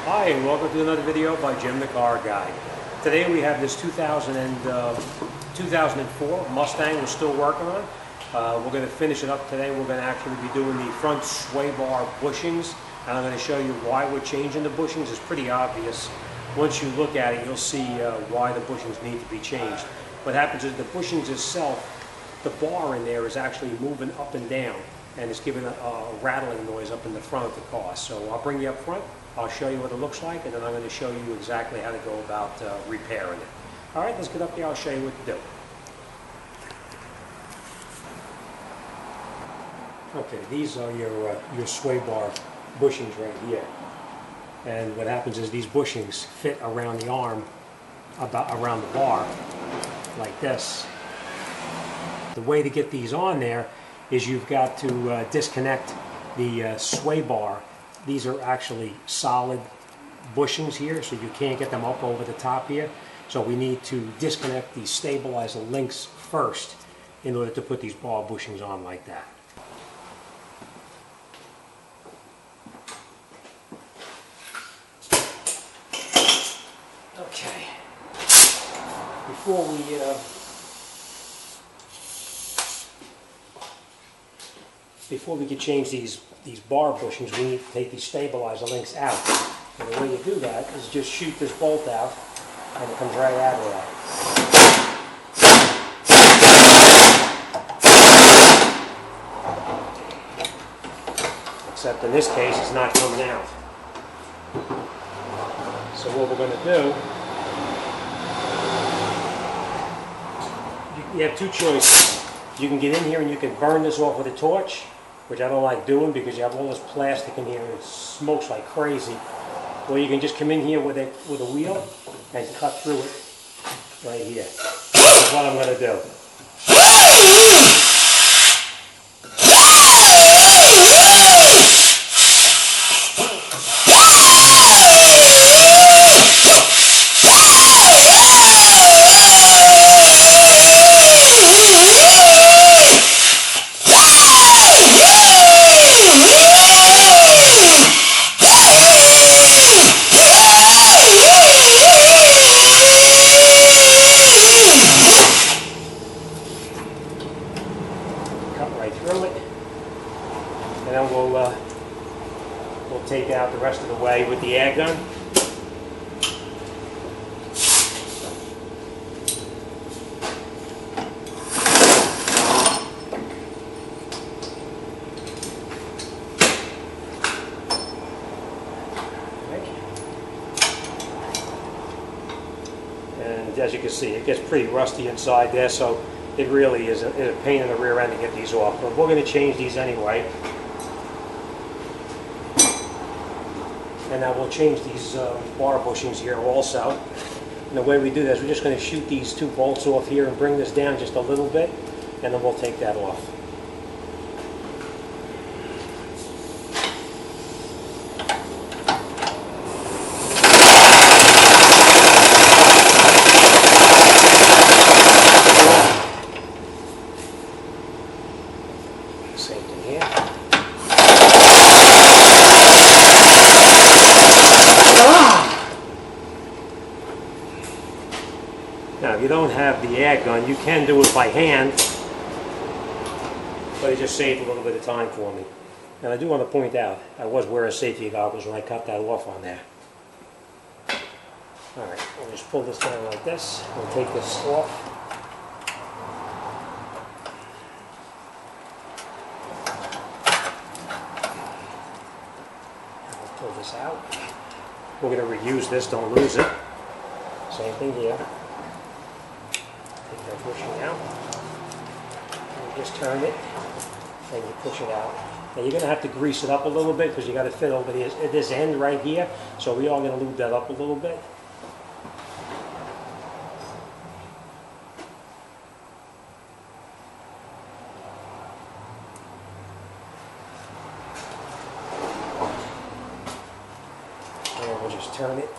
Hi, and welcome to another video by Jim the Car Guy. Today we have this 2004 Mustang we're still working on. We're going to finish it up today. We're going to actually be doing the front sway bar bushings, and I'm going to show you why we're changing the bushings. It's pretty obvious. Once you look at it, you'll see why the bushings need to be changed. What happens is the bushings itself, the bar in there is actually moving up and down, and it's giving a rattling noise up in the front of the car. So I'll bring you up front. I'll show you what it looks like, and then I'm going to show you exactly how to go about repairing it. All right, let's get up there. I'll show you what to do. Okay, these are your sway bar bushings right here. And what happens is these bushings fit around the arm, around the bar, like this. The way to get these on there is you've got to disconnect the sway bar. These are actually solid bushings here, so you can't get them up over the top here. So we need to disconnect these stabilizer links first in order to put these bar bushings on like that. Okay. Before we can change these bar bushings, we need to take these stabilizer links out. And the way you do that is just shoot this bolt out, and it comes right out of that. Except in this case, it's not coming out. So what we're going to do, you have two choices. You can get in here and you can burn this off with a torch, which I don't like doing because you have all this plastic in here and it smokes like crazy. Or you can just come in here with a wheel and cut through it right here. That's what I'm going to do. And then we'll take out the rest of the way with the air gun. And as you can see, it gets pretty rusty inside there, so it really is a pain in the rear end to get these off. But we're going to change these anyway. And now we'll change these bar bushings here also. And the way we do this, we're just going to shoot these two bolts off here and bring this down just a little bit, and then we'll take that off. Same thing here. Now, if you don't have the air gun, you can do it by hand, but it just saved a little bit of time for me. And I do want to point out, I was wearing safety goggles when I cut that off on there. Alright, we'll just pull this down like this. We'll take this off. Pull this out. We're going to reuse this, don't lose it. Same thing here. Take that bushing out. And you just turn it, and you push it out. Now you're going to have to grease it up a little bit because you got to fit over this end right here. So we are going to lube that up a little bit. And we'll just turn it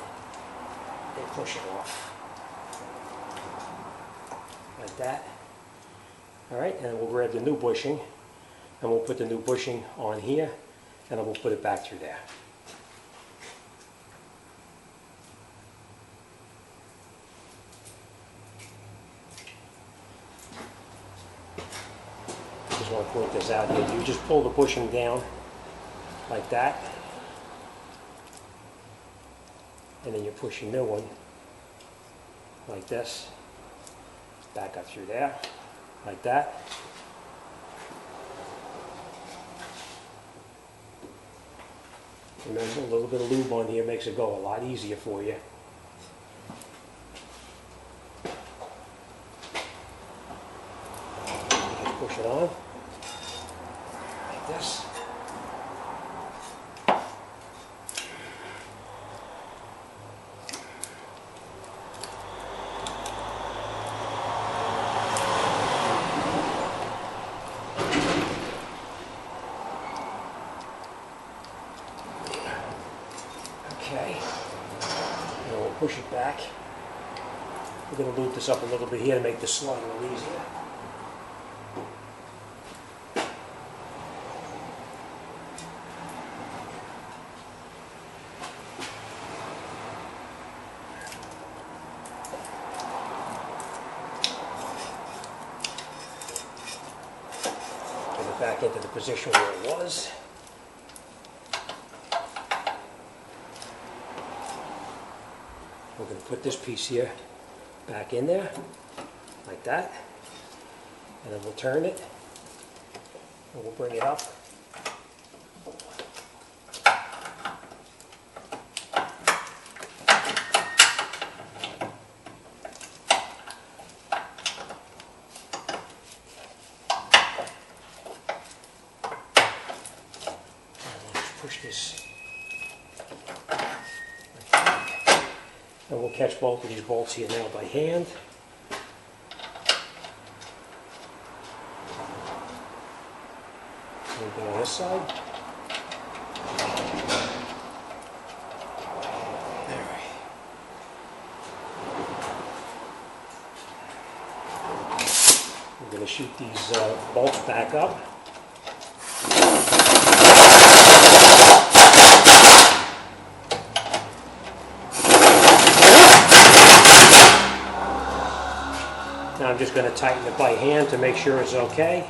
and push it off. Like that. Alright, and then we'll grab the new bushing and we'll put the new bushing on here and then we'll put it back through there. Just want to point this out here. You just pull the bushing down like that, and then you push a new one like this, back up through there, like that. Remember, a little bit of lube on here makes it go a lot easier for you. Just push it on, like this. Okay, now we'll push it back. We're going to lube this up a little bit here to make this slide a little easier. Get it back into the position where it was. We're going to put this piece here back in there, like that, and then we'll turn it, and we'll bring it up. And we'll just push this. And we'll catch both of these bolts here now by hand. Same thing on this side. There. We're going to shoot these bolts back up. Now I'm just going to tighten it by hand to make sure it's okay.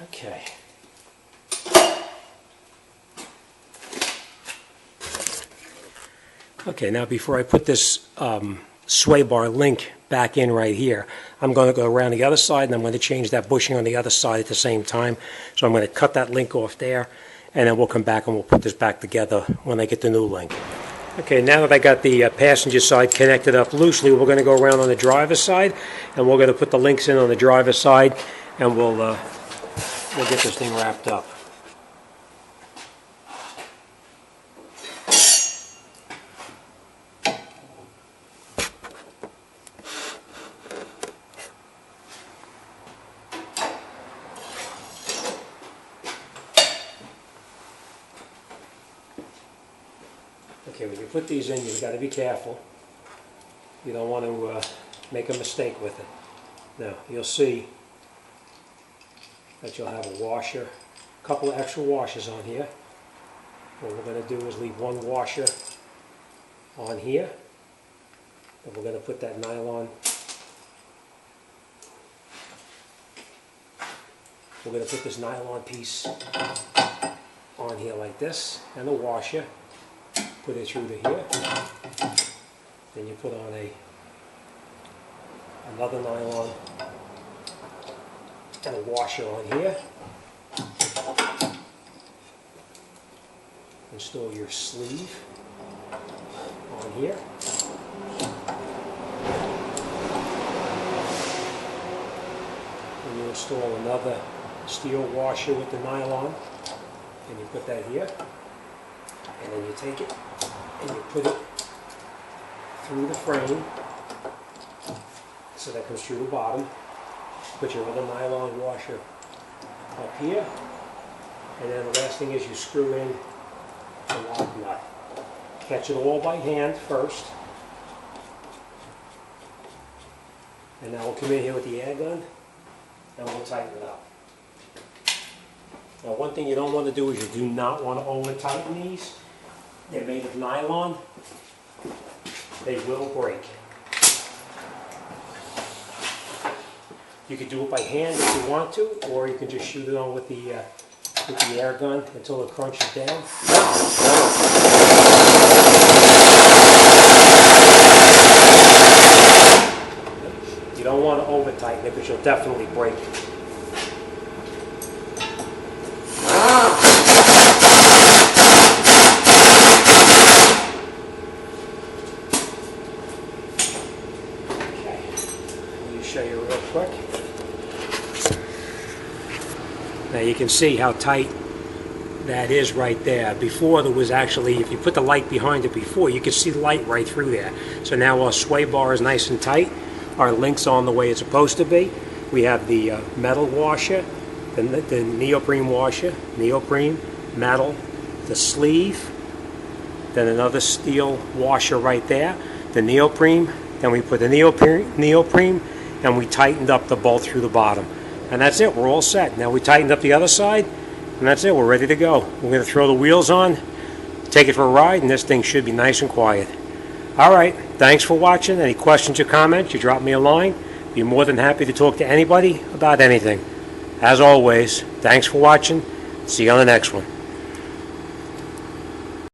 Okay. Okay, now before I put this sway bar link back in right here, I'm going to go around the other side and I'm going to change that bushing on the other side at the same time. So I'm going to cut that link off there, and then we'll come back and we'll put this back together when I get the new link. Okay, now that I got the passenger side connected up loosely, we're going to go around on the driver's side, and we're going to put the links in on the driver's side, and we'll get this thing wrapped up. Okay, when you put these in, you've got to be careful. You don't want to make a mistake with it. Now, you'll see that you'll have a washer, a couple of extra washers on here. What we're going to do is leave one washer on here, and we're going to put that nylon. We're going to put this nylon piece on here like this, and the washer. Put it through to here. Then you put on another nylon and a washer on here. Install your sleeve on here. And you install another steel washer with the nylon, and you put that here. And then you take it and you put it through the frame, so that comes through the bottom. Put your other nylon washer up here, and then the last thing is you screw in the lock nut. catch it all by hand first. And now we'll come in here with the air gun and we'll tighten it up. Now one thing you don't want to do is you do not want to over tighten these. They're made of nylon. They will break. You can do it by hand if you want to, or you can just shoot it on with the air gun until it crunches down. You don't want to over tighten it because you'll definitely break it. Show you real quick. Now you can see how tight that is right there. Before there was actually, if you put the light behind it before, you could see the light right through there. So now our sway bar is nice and tight. Our link's on the way it's supposed to be. We have the metal washer, the neoprene washer, neoprene, metal, the sleeve, then another steel washer right there, the neoprene, then we put the neoprene and we tightened up the bolt through the bottom. And that's it, we're all set. Now we tightened up the other side, and that's it, we're ready to go. We're going to throw the wheels on, take it for a ride, and this thing should be nice and quiet. Alright, thanks for watching. Any questions or comments, you drop me a line. Be more than happy to talk to anybody about anything. As always, thanks for watching. See you on the next one.